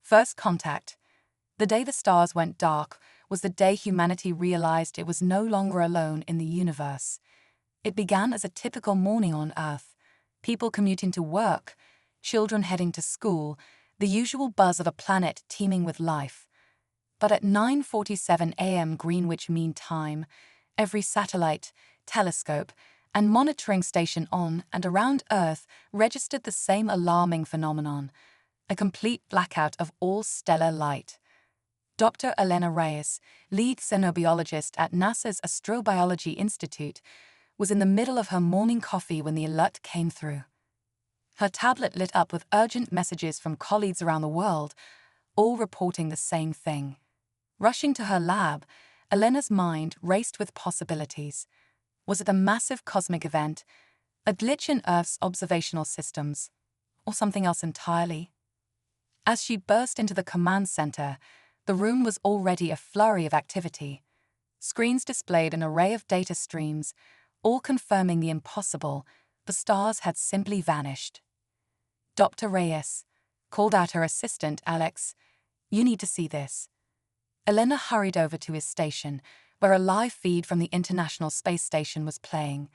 First contact. The day the stars went dark was the day humanity realized it was no longer alone in the universe. It began as a typical morning on Earth. People commuting to work, children heading to school, the usual buzz of a planet teeming with life. But at 9:47 a.m. Greenwich Mean Time, every satellite, telescope, and monitoring station on and around Earth registered the same alarming phenomenon: a complete blackout of all stellar light. Dr. Elena Reyes, lead xenobiologist at NASA's Astrobiology Institute, was in the middle of her morning coffee when the alert came through. Her tablet lit up with urgent messages from colleagues around the world, all reporting the same thing. Rushing to her lab, Elena's mind raced with possibilities. Was it a massive cosmic event, a glitch in Earth's observational systems, or something else entirely? As she burst into the command center, the room was already a flurry of activity. Screens displayed an array of data streams, all confirming the impossible: the stars had simply vanished. Dr. Reyes called out her assistant, Alex. "You need to see this." Elena hurried over to his station, where a live feed from the International Space Station was playing.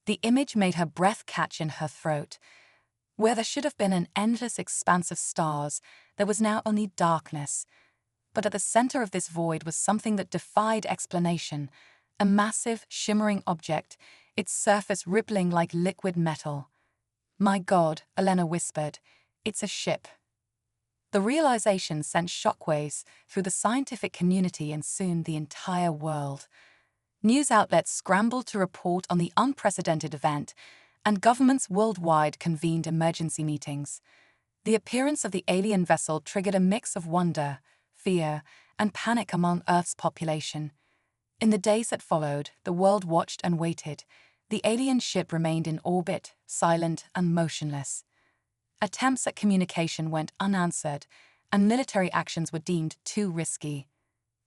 The image made her breath catch in her throat. Where there should have been an endless expanse of stars, there was now only darkness. But at the center of this void was something that defied explanation: a massive, shimmering object, its surface rippling like liquid metal. "My God," Elena whispered, "it's a ship." The realization sent shockwaves through the scientific community and soon the entire world. News outlets scrambled to report on the unprecedented event, and governments worldwide convened emergency meetings. The appearance of the alien vessel triggered a mix of wonder, fear, and panic among Earth's population. In the days that followed, the world watched and waited. The alien ship remained in orbit, silent and motionless. Attempts at communication went unanswered, and military actions were deemed too risky.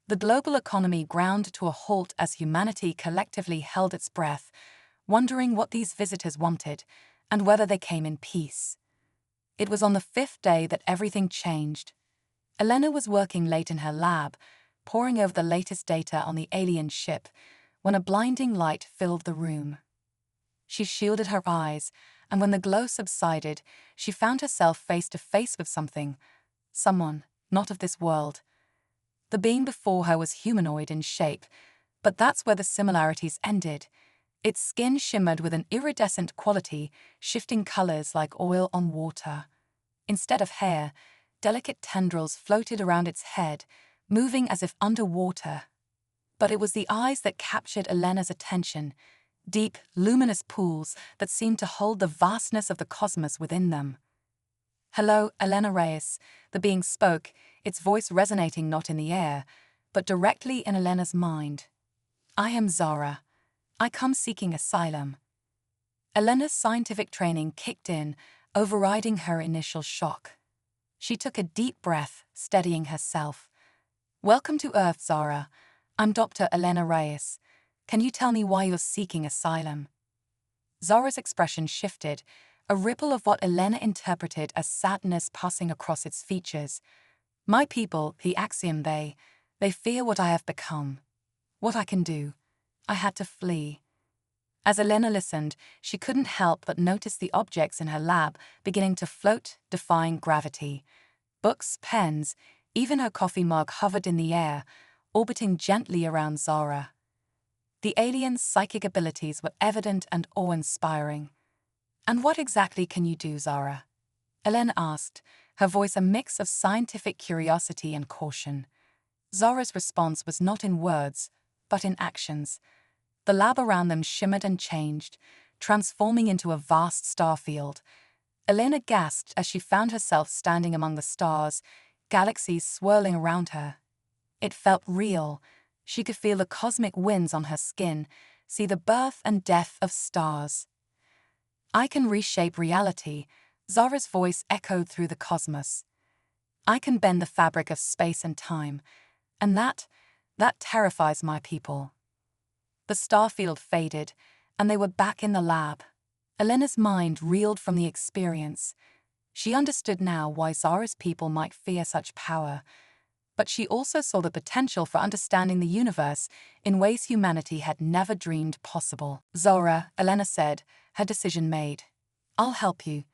The global economy ground to a halt as humanity collectively held its breath, wondering what these visitors wanted and whether they came in peace. It was on the fifth day that everything changed. Elena was working late in her lab, poring over the latest data on the alien ship, when a blinding light filled the room. She shielded her eyes, and when the glow subsided, she found herself face to face with someone not of this world. The being before her was humanoid in shape, but that's where the similarities ended. Its skin shimmered with an iridescent quality, shifting colors like oil on water. Instead of hair, delicate tendrils floated around its head, moving as if underwater. But it was the eyes that captured Elena's attention, deep, luminous pools that seemed to hold the vastness of the cosmos within them. "Hello, Elena Reyes," the being spoke, its voice resonating not in the air, but directly in Elena's mind. "I am Zara. I come seeking asylum." Elena's scientific training kicked in, overriding her initial shock. She took a deep breath, steadying herself. "Welcome to Earth, Zara. I'm Dr. Elena Reyes. Can you tell me why you're seeking asylum?" Zara's expression shifted, a ripple of what Elena interpreted as sadness passing across its features. "My people, the axiom they fear what I have become, what I can do. I had to flee." As Elena listened, she couldn't help but notice the objects in her lab beginning to float, defying gravity. Books, pens, even her coffee mug hovered in the air, orbiting gently around Zara. The alien's psychic abilities were evident and awe-inspiring. "And what exactly can you do, Zara?" Elena asked, her voice a mix of scientific curiosity and caution. Zara's response was not in words, but in actions. The lab around them shimmered and changed, transforming into a vast starfield. Elena gasped as she found herself standing among the stars, galaxies swirling around her. It felt real. She could feel the cosmic winds on her skin, see the birth and death of stars. "I can reshape reality," Zara's voice echoed through the cosmos. "I can bend the fabric of space and time, and that terrifies my people." The starfield faded, and they were back in the lab. Elena's mind reeled from the experience. She understood now why Zara's people might fear such power, but she also saw the potential for understanding the universe in ways humanity had never dreamed possible. "Zara," Elena said, her decision made. "I'll help you,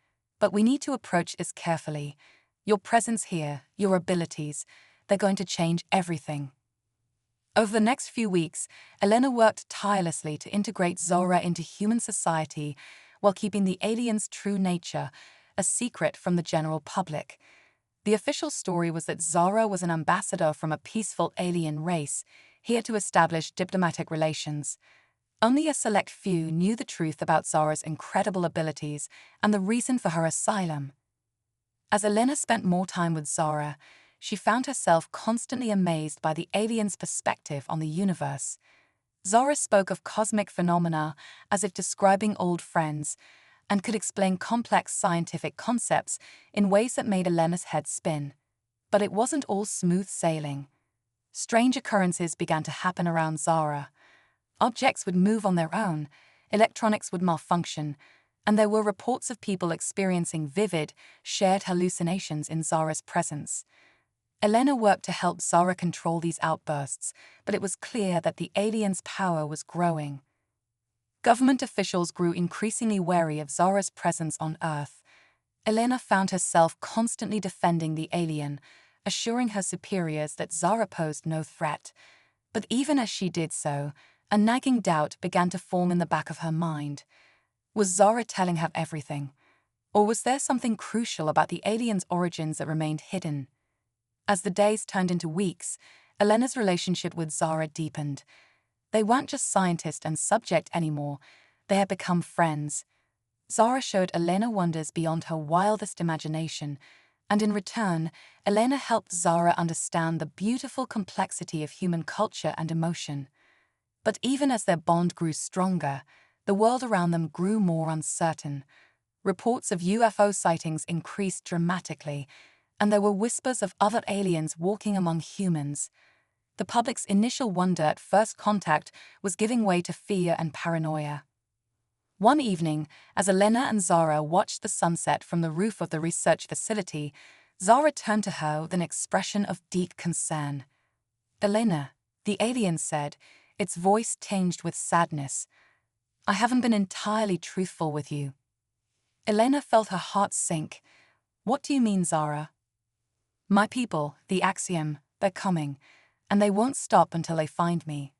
but we need to approach this carefully. Your presence here, your abilities, they're going to change everything." Over the next few weeks, Elena worked tirelessly to integrate Zara into human society while keeping the alien's true nature a secret from the general public. The official story was that Zara was an ambassador from a peaceful alien race, here to establish diplomatic relations. Only a select few knew the truth about Zara's incredible abilities and the reason for her asylum. As Elena spent more time with Zara, she found herself constantly amazed by the alien's perspective on the universe. Zara spoke of cosmic phenomena as if describing old friends, and could explain complex scientific concepts in ways that made Elena's head spin. But it wasn't all smooth sailing. Strange occurrences began to happen around Zara. Objects would move on their own, electronics would malfunction, and there were reports of people experiencing vivid, shared hallucinations in Zara's presence. Elena worked to help Zara control these outbursts, but it was clear that the alien's power was growing. Government officials grew increasingly wary of Zara's presence on Earth. Elena found herself constantly defending the alien, assuring her superiors that Zara posed no threat. But even as she did so, a nagging doubt began to form in the back of her mind. Was Zara telling her everything? Or was there something crucial about the alien's origins that remained hidden? As the days turned into weeks, Elena's relationship with Zara deepened. They weren't just scientist and subject anymore, they had become friends. Zara showed Elena wonders beyond her wildest imagination, and in return, Elena helped Zara understand the beautiful complexity of human culture and emotion. But even as their bond grew stronger, the world around them grew more uncertain. Reports of UFO sightings increased dramatically, and there were whispers of other aliens walking among humans. The public's initial wonder at first contact was giving way to fear and paranoia. One evening, as Elena and Zara watched the sunset from the roof of the research facility, Zara turned to her with an expression of deep concern. "Elena," the alien said, its voice tinged with sadness, "I haven't been entirely truthful with you." Elena felt her heart sink. "What do you mean, Zara?" "My people, the Axiom, they're coming, and they won't stop until they find me."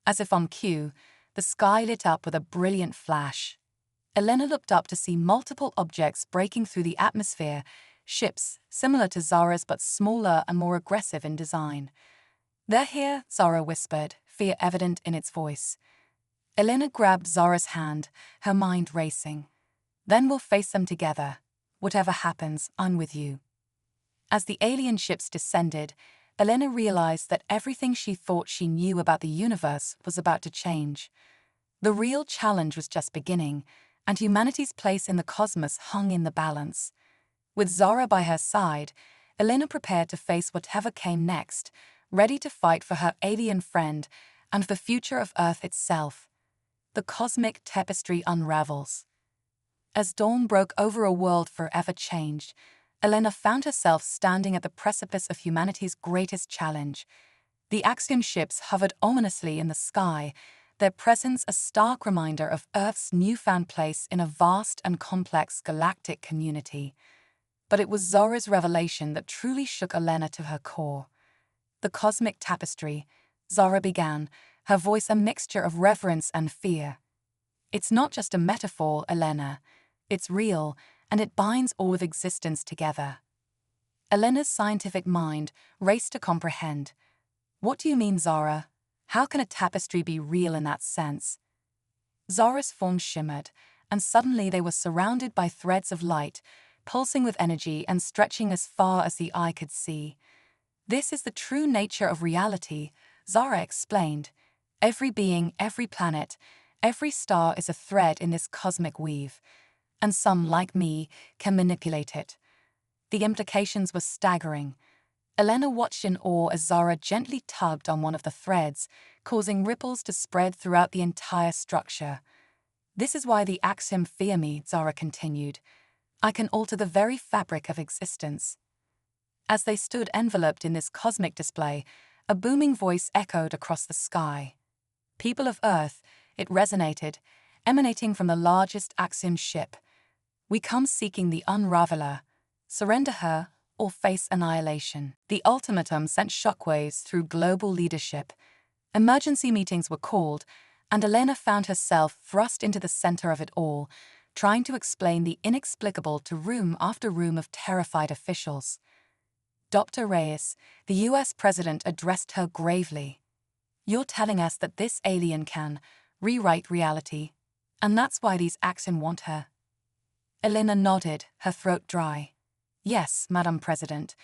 As if on cue, the sky lit up with a brilliant flash. Elena looked up to see multiple objects breaking through the atmosphere, ships similar to Zara's but smaller and more aggressive in design. "They're here," Zara whispered, fear evident in its voice. Elena grabbed Zara's hand, her mind racing. "Then we'll face them together. Whatever happens, I'm with you." As the alien ships descended, Elena realized that everything she thought she knew about the universe was about to change. The real challenge was just beginning, and humanity's place in the cosmos hung in the balance. With Zara by her side, Elena prepared to face whatever came next, ready to fight for her alien friend and for the future of Earth itself. The cosmic tapestry unravels. As dawn broke over a world forever changed, Elena found herself standing at the precipice of humanity's greatest challenge. The Axiom ships hovered ominously in the sky, their presence a stark reminder of Earth's newfound place in a vast and complex galactic community. But it was Zara's revelation that truly shook Elena to her core. "The cosmic tapestry," Zara began, her voice a mixture of reverence and fear. "It's not just a metaphor, Elena. It's real, and it binds all of existence together." Elena's scientific mind raced to comprehend. "What do you mean, Zara? How can a tapestry be real in that sense?" Zara's form shimmered, and suddenly they were surrounded by threads of light, pulsing with energy and stretching as far as the eye could see. "This is the true nature of reality," Zara explained. "Every being, every planet, every star is a thread in this cosmic weave, and some, like me, can manipulate it." The implications were staggering. Elena watched in awe as Zara gently tugged on one of the threads, causing ripples to spread throughout the entire structure. "This is why the Axiom fear me," Zara continued. I can alter the very fabric of existence. As they stood enveloped in this cosmic display, a booming voice echoed across the sky. People of Earth, it resonated, emanating from the largest Axiom ship. We come seeking the unraveler. Surrender her or face annihilation. The ultimatum sent shockwaves through global leadership. Emergency meetings were called, and Elena found herself thrust into the center of it all, trying to explain the inexplicable to room after room of terrified officials. Dr. Reyes, the US president, addressed her gravely. You're telling us that this alien can rewrite reality, and that's why these Axiom want her? Elena nodded, her throat dry. Yes, Madam President.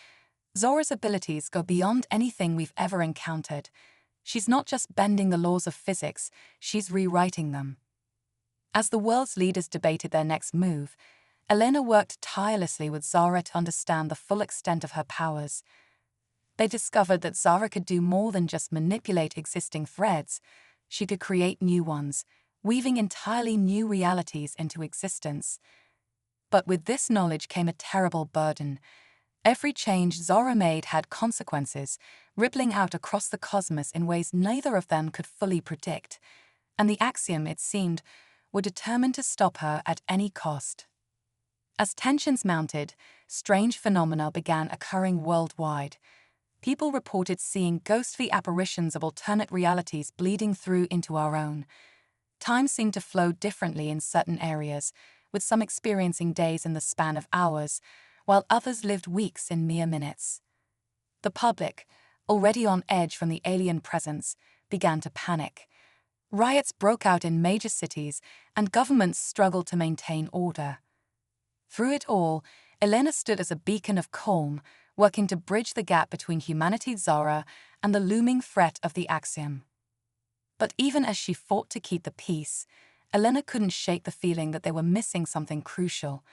Zora's abilities go beyond anything we've ever encountered. She's not just bending the laws of physics, she's rewriting them. As the world's leaders debated their next move, Elena worked tirelessly with Zara to understand the full extent of her powers. They discovered that Zara could do more than just manipulate existing threads. She could create new ones, weaving entirely new realities into existence. But with this knowledge came a terrible burden. Every change Zara made had consequences, rippling out across the cosmos in ways neither of them could fully predict. And the Axiom, it seemed, were determined to stop her at any cost. As tensions mounted, strange phenomena began occurring worldwide. People reported seeing ghostly apparitions of alternate realities bleeding through into our own. Time seemed to flow differently in certain areas, with some experiencing days in the span of hours, while others lived weeks in mere minutes. The public, already on edge from the alien presence, began to panic. Riots broke out in major cities, and governments struggled to maintain order. Through it all, Elena stood as a beacon of calm, working to bridge the gap between humanity Zara and the looming threat of the Axiom. But even as she fought to keep the peace, Elena couldn't shake the feeling that they were missing something crucial.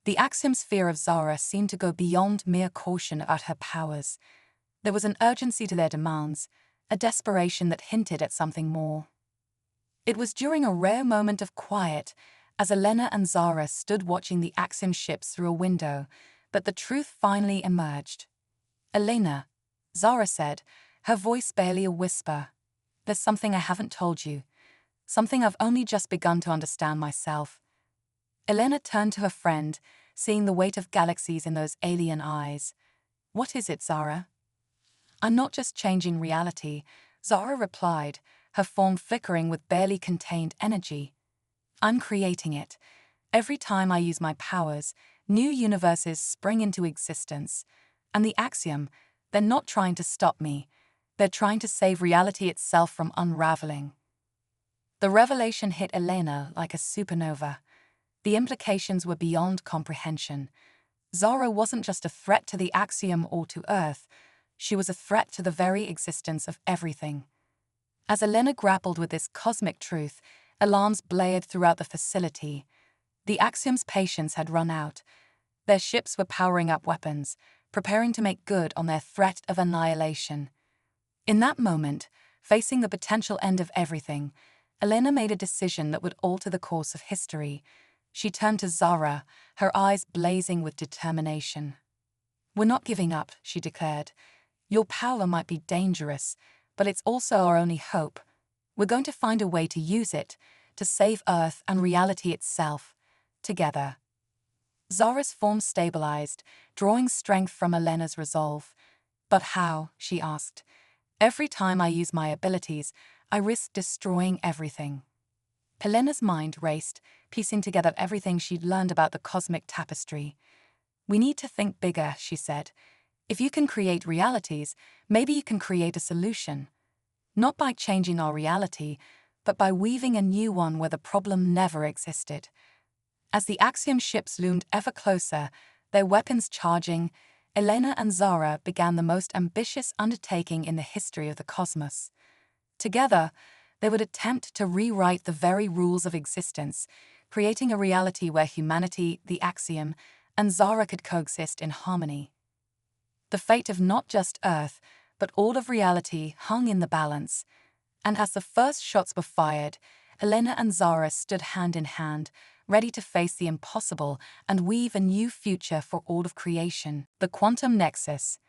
The Axiom's fear of Zara seemed to go beyond mere caution about her powers. There was an urgency to their demands, a desperation that hinted at something more. It was during a rare moment of quiet, as Elena and Zara stood watching the Axiom ships through a window, that the truth finally emerged. Elena, Zara said, her voice barely a whisper. There's something I haven't told you. Something I've only just begun to understand myself. Elena turned to her friend, seeing the weight of galaxies in those alien eyes. What is it, Zara? I'm not just changing reality, Zara replied, her form flickering with barely contained energy. I'm creating it. Every time I use my powers, new universes spring into existence. And the Axiom, they're not trying to stop me. They're trying to save reality itself from unraveling. The revelation hit Elena like a supernova. The implications were beyond comprehension. Zara wasn't just a threat to the Axiom or to Earth. She was a threat to the very existence of everything. As Elena grappled with this cosmic truth, alarms blared throughout the facility. The Axiom's patience had run out. Their ships were powering up weapons, preparing to make good on their threat of annihilation. In that moment, facing the potential end of everything, Elena made a decision that would alter the course of history. She turned to Zara, her eyes blazing with determination. We're not giving up, she declared. Your power might be dangerous, but it's also our only hope. We're going to find a way to use it, to save Earth and reality itself, together. Zara's form stabilized, drawing strength from Elena's resolve. But how? She asked. Every time I use my abilities, I risk destroying everything. Elena's mind raced, piecing together everything she'd learned about the cosmic tapestry. We need to think bigger, she said. If you can create realities, maybe you can create a solution. Not by changing our reality, but by weaving a new one where the problem never existed. As the Axiom ships loomed ever closer, their weapons charging, Elena and Zara began the most ambitious undertaking in the history of the cosmos. Together, they would attempt to rewrite the very rules of existence, creating a reality where humanity, the Axiom, and Zara could coexist in harmony. The fate of not just Earth, but all of reality hung in the balance. And as the first shots were fired, Elena and Zara stood hand in hand, ready to face the impossible and weave a new future for all of creation. The quantum nexus.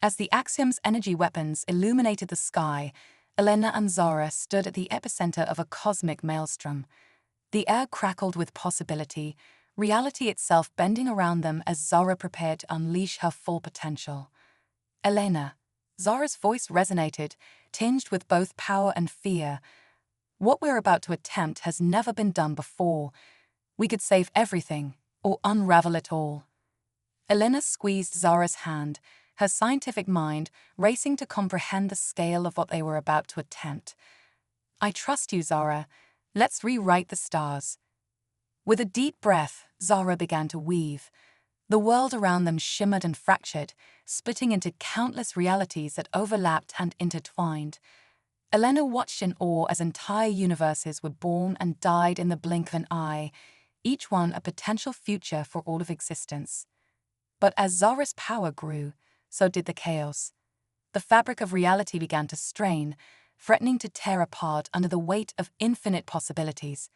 As the Axiom's energy weapons illuminated the sky, Elena and Zara stood at the epicenter of a cosmic maelstrom. The air crackled with possibility, reality itself bending around them as Zara prepared to unleash her full potential. Elena. Zara's voice resonated, tinged with both power and fear. What we're about to attempt has never been done before. We could save everything, or unravel it all. Elena squeezed Zara's hand, her scientific mind racing to comprehend the scale of what they were about to attempt. I trust you, Zara. Let's rewrite the stars. With a deep breath, Zara began to weave. The world around them shimmered and fractured, splitting into countless realities that overlapped and intertwined. Elena watched in awe as entire universes were born and died in the blink of an eye, each one a potential future for all of existence. But as Zara's power grew, so did the chaos. The fabric of reality began to strain, threatening to tear apart under the weight of infinite possibilities.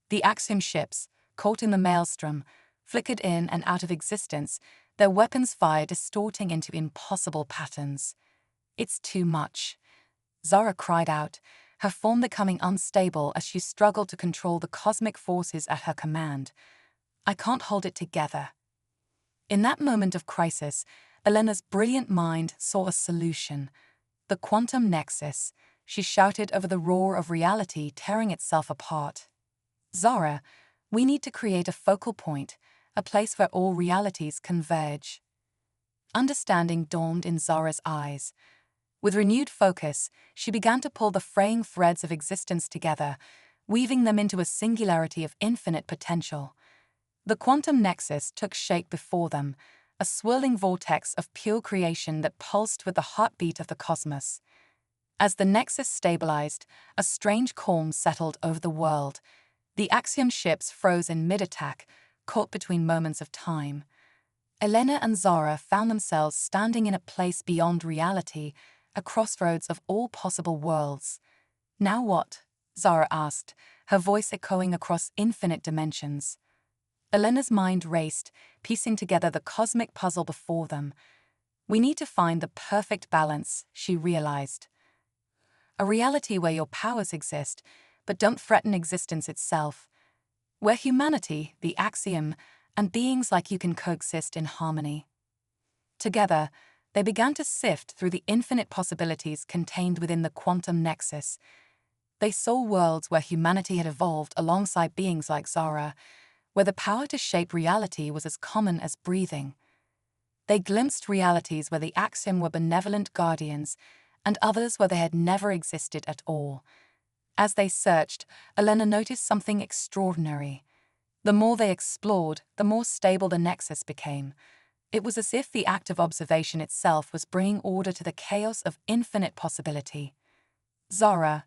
The Axiom ships, caught in the maelstrom, flickered in and out of existence, their weapons fire distorting into impossible patterns. It's too much. Zara cried out, her form becoming unstable as she struggled to control the cosmic forces at her command. I can't hold it together. In that moment of crisis, Elena's brilliant mind saw a solution. The quantum nexus, she shouted over the roar of reality tearing itself apart. Zara, we need to create a focal point, a place where all realities converge. Understanding dawned in Zara's eyes. With renewed focus, she began to pull the fraying threads of existence together, weaving them into a singularity of infinite potential. The quantum nexus took shape before them, a swirling vortex of pure creation that pulsed with the heartbeat of the cosmos. As the nexus stabilized, a strange calm settled over the world. The Axiom ships froze in mid-attack, caught between moments of time. Elena and Zara found themselves standing in a place beyond reality, a crossroads of all possible worlds. Now what? Zara asked, her voice echoing across infinite dimensions. Elena's mind raced, piecing together the cosmic puzzle before them. We need to find the perfect balance, she realized. A reality where your powers exist, but don't threaten existence itself. Where humanity, the Axiom, and beings like you can coexist in harmony. Together, they began to sift through the infinite possibilities contained within the quantum nexus. They saw worlds where humanity had evolved alongside beings like Zara, where the power to shape reality was as common as breathing. They glimpsed realities where the Axiom were benevolent guardians, and others where they had never existed at all. As they searched, Elena noticed something extraordinary. The more they explored, the more stable the nexus became. It was as if the act of observation itself was bringing order to the chaos of infinite possibility. Zara,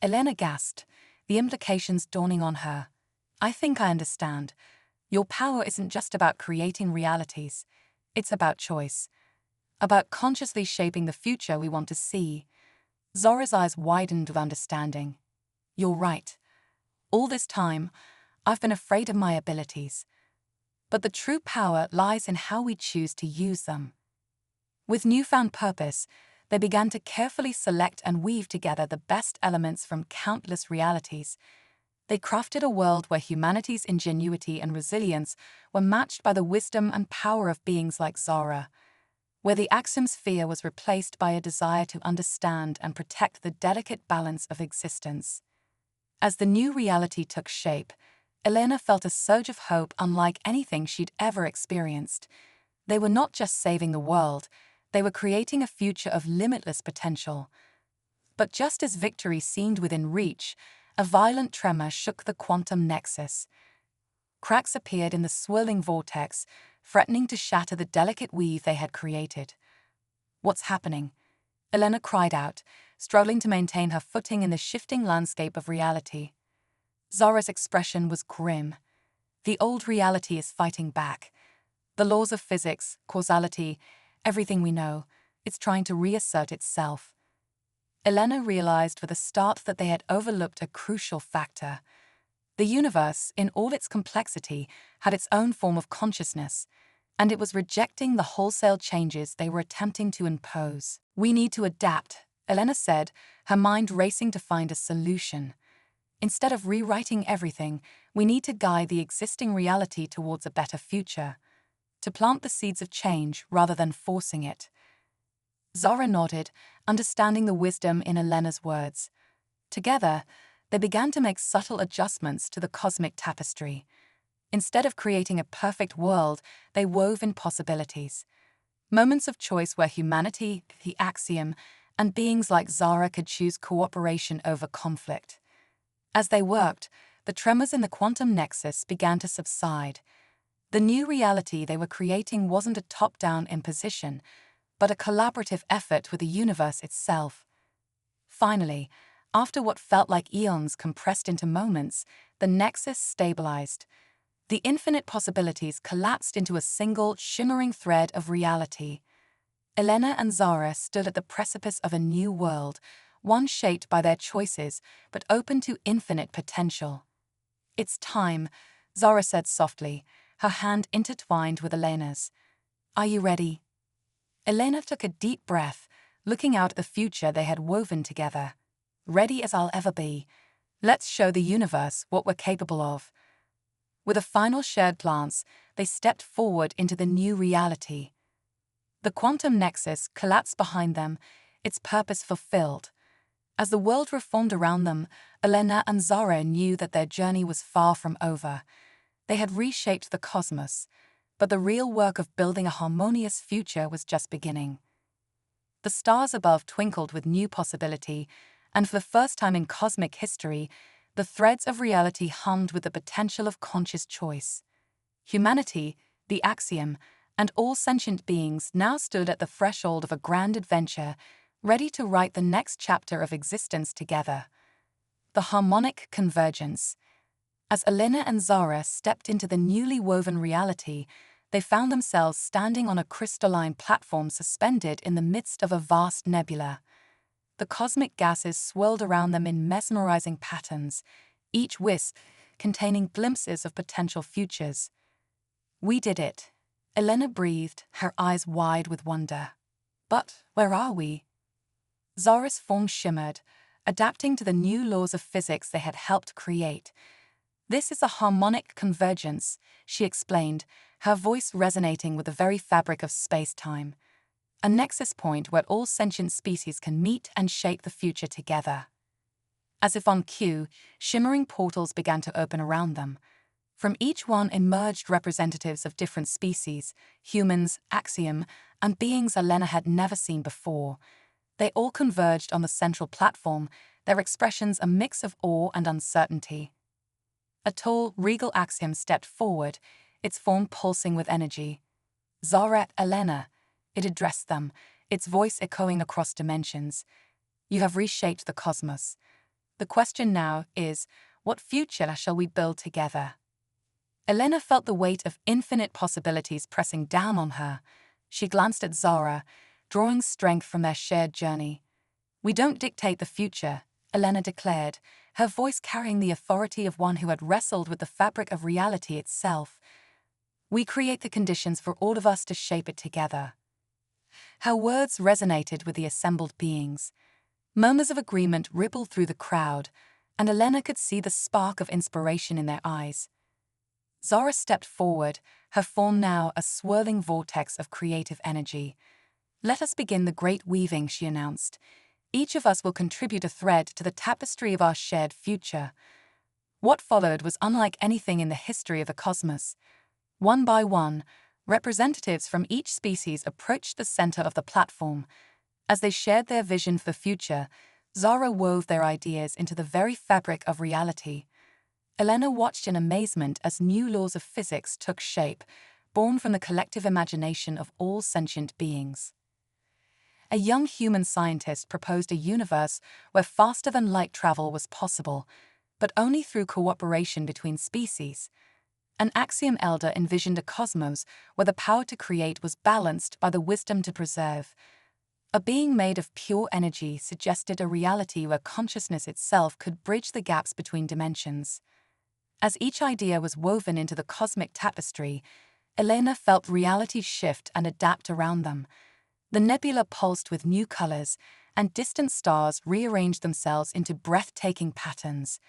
Elena gasped, the implications dawning on her. I think I understand. Your power isn't just about creating realities. It's about choice. About consciously shaping the future we want to see. Zara's eyes widened with understanding. You're right. All this time, I've been afraid of my abilities. But the true power lies in how we choose to use them. With newfound purpose, they began to carefully select and weave together the best elements from countless realities. They crafted a world where humanity's ingenuity and resilience were matched by the wisdom and power of beings like Zara, where the Axiom's fear was replaced by a desire to understand and protect the delicate balance of existence. As the new reality took shape, Elena felt a surge of hope unlike anything she'd ever experienced. They were not just saving the world, they were creating a future of limitless potential. But just as victory seemed within reach, a violent tremor shook the quantum nexus. Cracks appeared in the swirling vortex, threatening to shatter the delicate weave they had created. What's happening? Elena cried out, struggling to maintain her footing in the shifting landscape of reality. Zara's expression was grim. The old reality is fighting back. The laws of physics, causality, everything we know, it's trying to reassert itself. Elena realized with a start that they had overlooked a crucial factor. The universe, in all its complexity, had its own form of consciousness, and it was rejecting the wholesale changes they were attempting to impose. "We need to adapt," Elena said, her mind racing to find a solution. "Instead of rewriting everything, we need to guide the existing reality towards a better future, to plant the seeds of change rather than forcing it." Zara nodded, understanding the wisdom in Elena's words. Together, they began to make subtle adjustments to the cosmic tapestry. Instead of creating a perfect world, they wove in possibilities. Moments of choice where humanity, the axiom, and beings like Zara could choose cooperation over conflict. As they worked, the tremors in the quantum nexus began to subside. The new reality they were creating wasn't a top-down imposition, but a collaborative effort with the universe itself. Finally, after what felt like eons compressed into moments, the nexus stabilized. The infinite possibilities collapsed into a single, shimmering thread of reality. Elena and Zara stood at the precipice of a new world, one shaped by their choices, but open to infinite potential. "It's time," Zara said softly, her hand intertwined with Elena's. "Are you ready?" Elena took a deep breath, looking out at the future they had woven together. "Ready as I'll ever be. Let's show the universe what we're capable of." With a final shared glance, they stepped forward into the new reality. The quantum nexus collapsed behind them, its purpose fulfilled. As the world reformed around them, Elena and Zara knew that their journey was far from over. They had reshaped the cosmos, but the real work of building a harmonious future was just beginning. The stars above twinkled with new possibility, and for the first time in cosmic history, the threads of reality hummed with the potential of conscious choice. Humanity, the axiom, and all sentient beings now stood at the threshold of a grand adventure, ready to write the next chapter of existence together. The harmonic convergence. As Elena and Zara stepped into the newly woven reality, they found themselves standing on a crystalline platform suspended in the midst of a vast nebula. The cosmic gases swirled around them in mesmerizing patterns, each wisp containing glimpses of potential futures. "We did it," Elena breathed, her eyes wide with wonder. "But where are we?" Zara's form shimmered, adapting to the new laws of physics they had helped create. "This is a harmonic convergence," she explained, her voice resonating with the very fabric of space-time. "A nexus point where all sentient species can meet and shape the future together." As if on cue, shimmering portals began to open around them. From each one emerged representatives of different species, humans, axiom, and beings Elena had never seen before. They all converged on the central platform, their expressions a mix of awe and uncertainty. A tall, regal axiom stepped forward, its form pulsing with energy. "Zara, Elena," it addressed them, its voice echoing across dimensions. "You have reshaped the cosmos. The question now is, what future shall we build together?" Elena felt the weight of infinite possibilities pressing down on her. She glanced at Zara, drawing strength from their shared journey. "We don't dictate the future," Elena declared, her voice carrying the authority of one who had wrestled with the fabric of reality itself. "We create the conditions for all of us to shape it together." Her words resonated with the assembled beings. Murmurs of agreement rippled through the crowd, and Elena could see the spark of inspiration in their eyes. Zara stepped forward, her form now a swirling vortex of creative energy. "Let us begin the great weaving," she announced. "Each of us will contribute a thread to the tapestry of our shared future." What followed was unlike anything in the history of the cosmos. One by one, representatives from each species approached the center of the platform. As they shared their vision for the future, Zara wove their ideas into the very fabric of reality. Elena watched in amazement as new laws of physics took shape, born from the collective imagination of all sentient beings. A young human scientist proposed a universe where faster-than-light travel was possible, but only through cooperation between species. An axiom elder envisioned a cosmos where the power to create was balanced by the wisdom to preserve. A being made of pure energy suggested a reality where consciousness itself could bridge the gaps between dimensions. As each idea was woven into the cosmic tapestry, Elena felt reality shift and adapt around them. The nebula pulsed with new colors, and distant stars rearranged themselves into breathtaking patterns.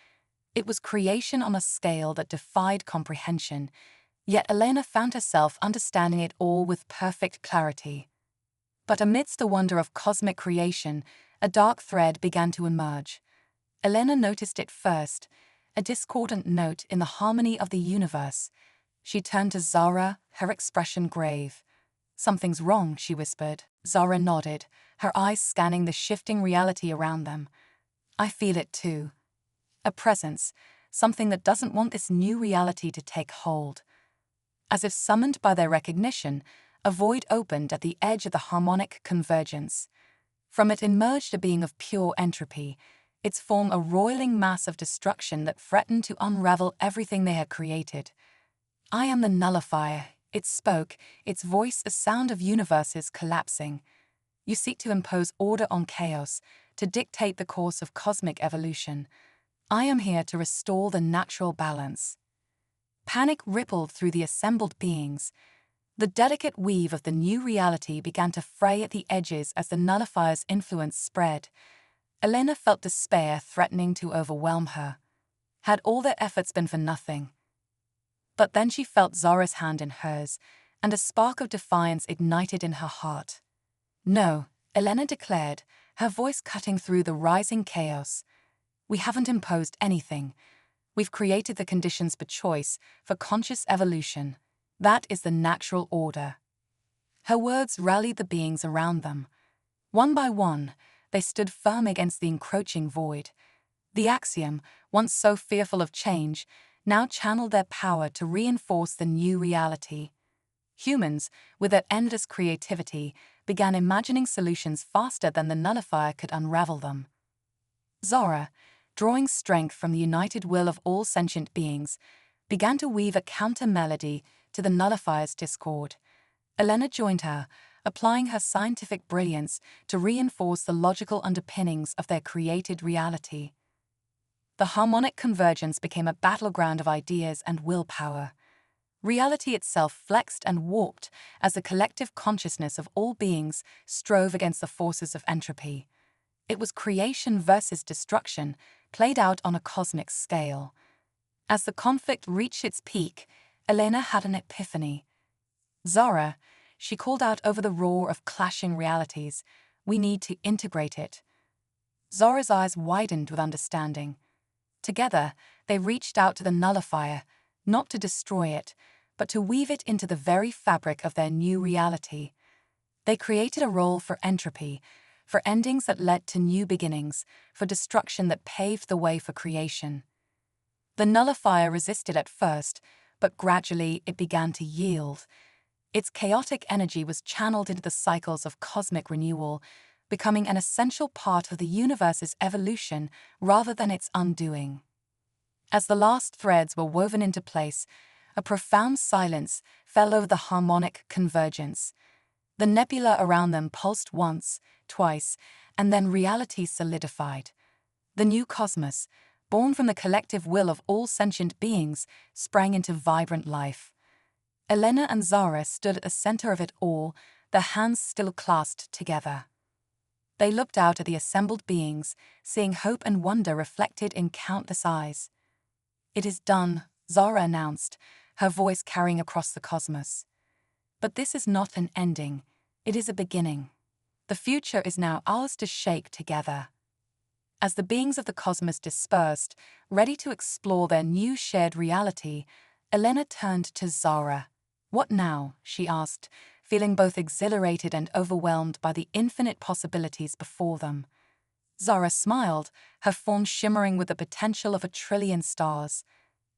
It was creation on a scale that defied comprehension, yet Elena found herself understanding it all with perfect clarity. But amidst the wonder of cosmic creation, a dark thread began to emerge. Elena noticed it first, a discordant note in the harmony of the universe. She turned to Zara, her expression grave. "Something's wrong," she whispered. Zara nodded, her eyes scanning the shifting reality around them. "I feel it too. A presence, something that doesn't want this new reality to take hold." As if summoned by their recognition, a void opened at the edge of the harmonic convergence. From it emerged a being of pure entropy, its form a roiling mass of destruction that threatened to unravel everything they had created. "I am the nullifier," it spoke, its voice a sound of universes collapsing. "You seek to impose order on chaos, to dictate the course of cosmic evolution. I am here to restore the natural balance." Panic rippled through the assembled beings. The delicate weave of the new reality began to fray at the edges as the nullifier's influence spread. Elena felt despair threatening to overwhelm her. Had all their efforts been for nothing? But then she felt Zara's hand in hers, and a spark of defiance ignited in her heart. "No," Elena declared, her voice cutting through the rising chaos. "We haven't imposed anything. We've created the conditions for choice, for conscious evolution. That is the natural order." Her words rallied the beings around them. One by one, they stood firm against the encroaching void. The axiom, once so fearful of change, now channeled their power to reinforce the new reality. Humans, with their endless creativity, began imagining solutions faster than the nullifier could unravel them. Zara, drawing strength from the united will of all sentient beings, began to weave a counter-melody to the nullifier's discord. Elena joined her, applying her scientific brilliance to reinforce the logical underpinnings of their created reality. The harmonic convergence became a battleground of ideas and willpower. Reality itself flexed and warped as the collective consciousness of all beings strove against the forces of entropy. It was creation versus destruction, played out on a cosmic scale. As the conflict reached its peak, Elena had an epiphany. "Zara," she called out over the roar of clashing realities, "we need to integrate it." Zara's eyes widened with understanding. Together, they reached out to the nullifier, not to destroy it, but to weave it into the very fabric of their new reality. They created a role for entropy, for endings that led to new beginnings, for destruction that paved the way for creation. The nullifier resisted at first, but gradually it began to yield. Its chaotic energy was channeled into the cycles of cosmic renewal, becoming an essential part of the universe's evolution rather than its undoing. As the last threads were woven into place, a profound silence fell over the harmonic convergence. The nebula around them pulsed once, twice, and then reality solidified. The new cosmos, born from the collective will of all sentient beings, sprang into vibrant life. Elena and Zara stood at the center of it all, their hands still clasped together. They looked out at the assembled beings, seeing hope and wonder reflected in countless eyes. "It is done," Zara announced, her voice carrying across the cosmos. "But this is not an ending, it is a beginning. The future is now ours to shape together." As the beings of the cosmos dispersed, ready to explore their new shared reality, Elena turned to Zara. "What now?" she asked, feeling both exhilarated and overwhelmed by the infinite possibilities before them. Zara smiled, her form shimmering with the potential of 1,000,000,000,000 stars.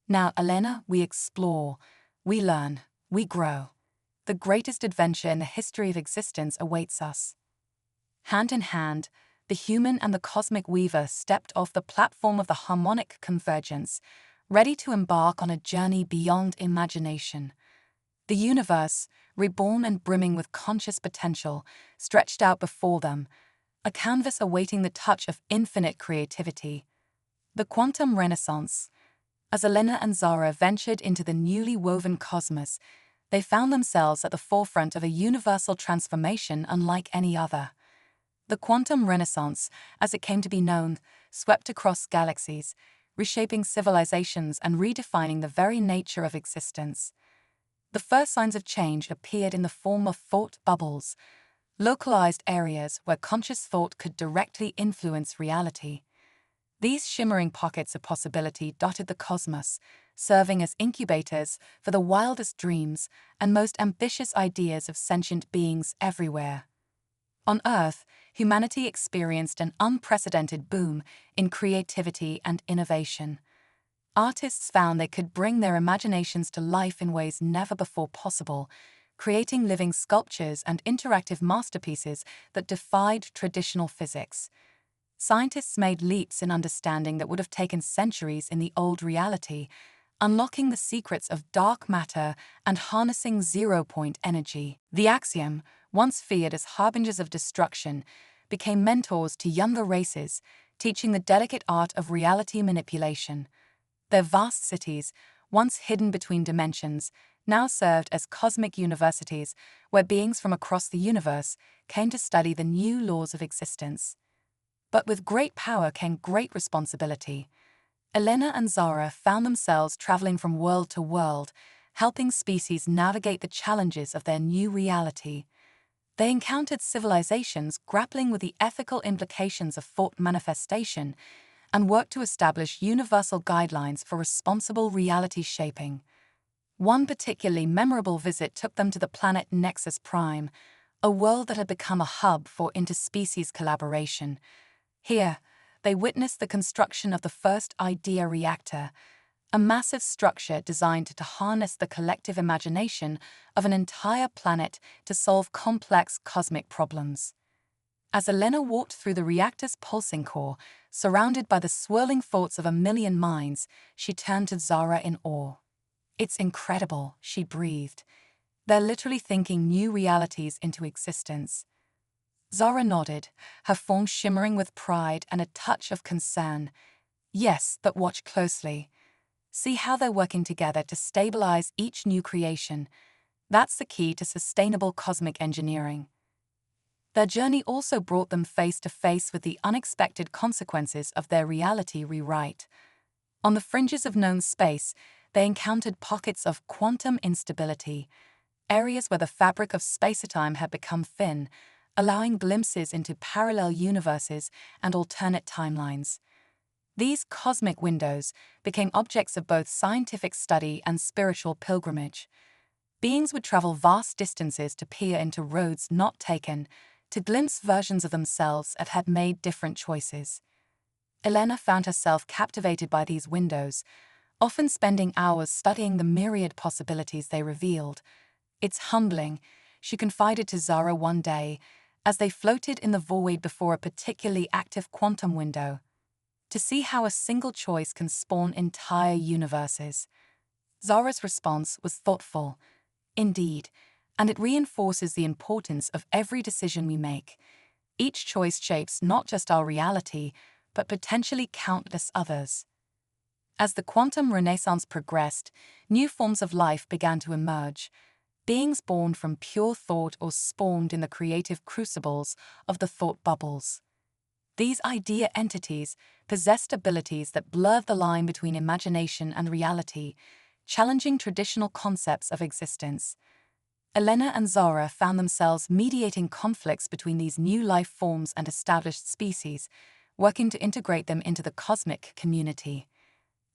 "Now, Elena, we explore, we learn, we grow. The greatest adventure in the history of existence awaits us." Hand in hand, the human and the cosmic weaver stepped off the platform of the harmonic convergence, ready to embark on a journey beyond imagination. The universe, reborn and brimming with conscious potential, stretched out before them, a canvas awaiting the touch of infinite creativity. The quantum renaissance. As Elena and Zara ventured into the newly woven cosmos, they found themselves at the forefront of a universal transformation unlike any other. The quantum renaissance, as it came to be known, swept across galaxies, reshaping civilizations and redefining the very nature of existence. The first signs of change appeared in the form of thought bubbles, localized areas where conscious thought could directly influence reality. These shimmering pockets of possibility dotted the cosmos, serving as incubators for the wildest dreams and most ambitious ideas of sentient beings everywhere. On Earth, humanity experienced an unprecedented boom in creativity and innovation. Artists found they could bring their imaginations to life in ways never before possible, creating living sculptures and interactive masterpieces that defied traditional physics. Scientists made leaps in understanding that would have taken centuries in the old reality, unlocking the secrets of dark matter and harnessing zero-point energy. The axiom, once feared as harbingers of destruction, became mentors to younger races, teaching the delicate art of reality manipulation. Their vast cities, once hidden between dimensions, now served as cosmic universities where beings from across the universe came to study the new laws of existence. But with great power came great responsibility. Elena and Zara found themselves traveling from world to world, helping species navigate the challenges of their new reality. They encountered civilizations grappling with the ethical implications of thought manifestation and worked to establish universal guidelines for responsible reality shaping. One particularly memorable visit took them to the planet Nexus Prime, a world that had become a hub for interspecies collaboration. Here, they witnessed the construction of the first idea reactor, a massive structure designed to harness the collective imagination of an entire planet to solve complex cosmic problems. As Elena walked through the reactor's pulsing core, surrounded by the swirling thoughts of a million minds, she turned to Zara in awe. "It's incredible," she breathed. "They're literally thinking new realities into existence." Zara nodded, her form shimmering with pride and a touch of concern. "Yes, but watch closely. See how they're working together to stabilize each new creation. That's the key to sustainable cosmic engineering." Their journey also brought them face to face with the unexpected consequences of their reality rewrite. On the fringes of known space, they encountered pockets of quantum instability, areas where the fabric of space-time had become thin, allowing glimpses into parallel universes and alternate timelines. These cosmic windows became objects of both scientific study and spiritual pilgrimage. Beings would travel vast distances to peer into roads not taken, to glimpse versions of themselves that had made different choices. Elena found herself captivated by these windows, often spending hours studying the myriad possibilities they revealed. "It's humbling," she confided to Zara one day, as they floated in the void before a particularly active quantum window, "to see how a single choice can spawn entire universes." Zara's response was thoughtful. "Indeed, and it reinforces the importance of every decision we make. Each choice shapes not just our reality, but potentially countless others." As the quantum renaissance progressed, new forms of life began to emerge, beings born from pure thought or spawned in the creative crucibles of the thought bubbles. These idea entities possessed abilities that blurred the line between imagination and reality, challenging traditional concepts of existence. Elena and Zara found themselves mediating conflicts between these new life forms and established species, working to integrate them into the cosmic community.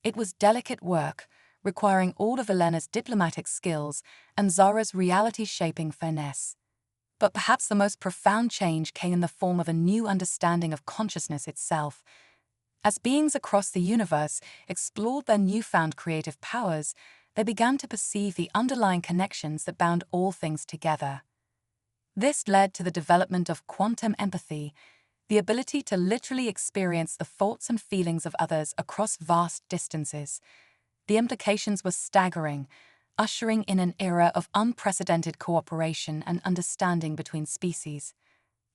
It was delicate work, requiring all of Elena's diplomatic skills and Zara's reality-shaping finesse. But perhaps the most profound change came in the form of a new understanding of consciousness itself. As beings across the universe explored their newfound creative powers, they began to perceive the underlying connections that bound all things together. This led to the development of quantum empathy, the ability to literally experience the thoughts and feelings of others across vast distances. The implications were staggering, ushering in an era of unprecedented cooperation and understanding between species.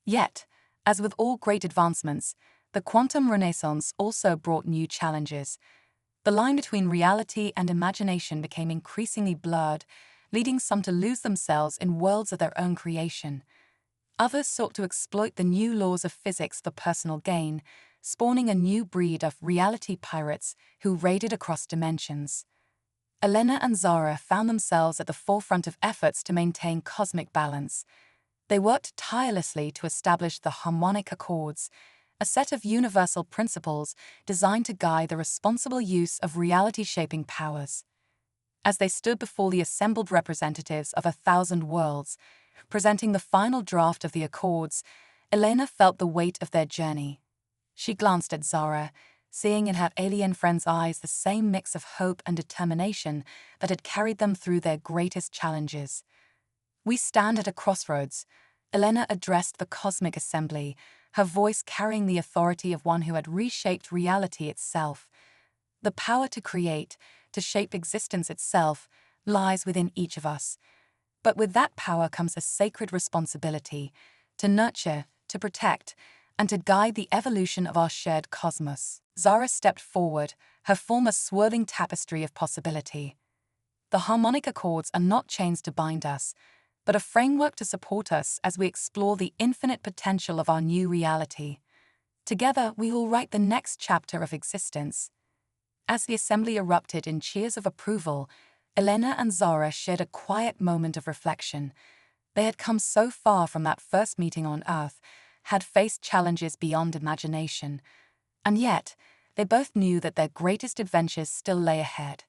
Yet, as with all great advancements, the quantum renaissance also brought new challenges. The line between reality and imagination became increasingly blurred, leading some to lose themselves in worlds of their own creation. Others sought to exploit the new laws of physics for personal gain, spawning a new breed of reality pirates who raided across dimensions. Elena and Zara found themselves at the forefront of efforts to maintain cosmic balance. They worked tirelessly to establish the harmonic accords, a set of universal principles designed to guide the responsible use of reality-shaping powers. As they stood before the assembled representatives of 1,000 worlds, presenting the final draft of the accords, Elena felt the weight of their journey. She glanced at Zara, seeing in her alien friend's eyes the same mix of hope and determination that had carried them through their greatest challenges. "We stand at a crossroads," Elena addressed the cosmic assembly, her voice carrying the authority of one who had reshaped reality itself. "The power to create, to shape existence itself, lies within each of us. But with that power comes a sacred responsibility to nurture, to protect, and to guide the evolution of our shared cosmos." Zara stepped forward, her form a swirling tapestry of possibility. "The harmonic accords are not chains to bind us, but a framework to support us as we explore the infinite potential of our new reality. Together, we will write the next chapter of existence." As the assembly erupted in cheers of approval, Elena and Zara shared a quiet moment of reflection. They had come so far from that first meeting on Earth, had faced challenges beyond imagination, and yet they both knew that their greatest adventures still lay ahead.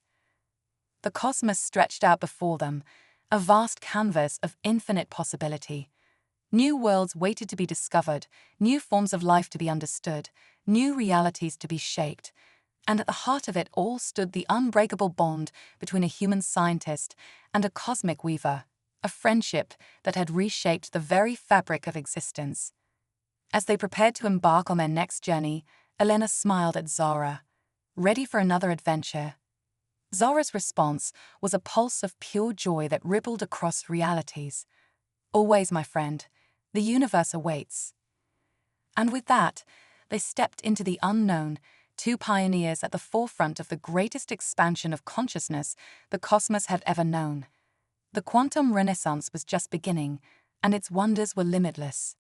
The cosmos stretched out before them, a vast canvas of infinite possibility. New worlds waited to be discovered, new forms of life to be understood, new realities to be shaped. And at the heart of it all stood the unbreakable bond between a human scientist and a cosmic weaver, a friendship that had reshaped the very fabric of existence. As they prepared to embark on their next journey, Elena smiled at Zara. "Ready for another adventure?" Zara's response was a pulse of pure joy that rippled across realities. "Always, my friend. The universe awaits." And with that, they stepped into the unknown, two pioneers at the forefront of the greatest expansion of consciousness the cosmos had ever known. The quantum renaissance was just beginning, and its wonders were limitless.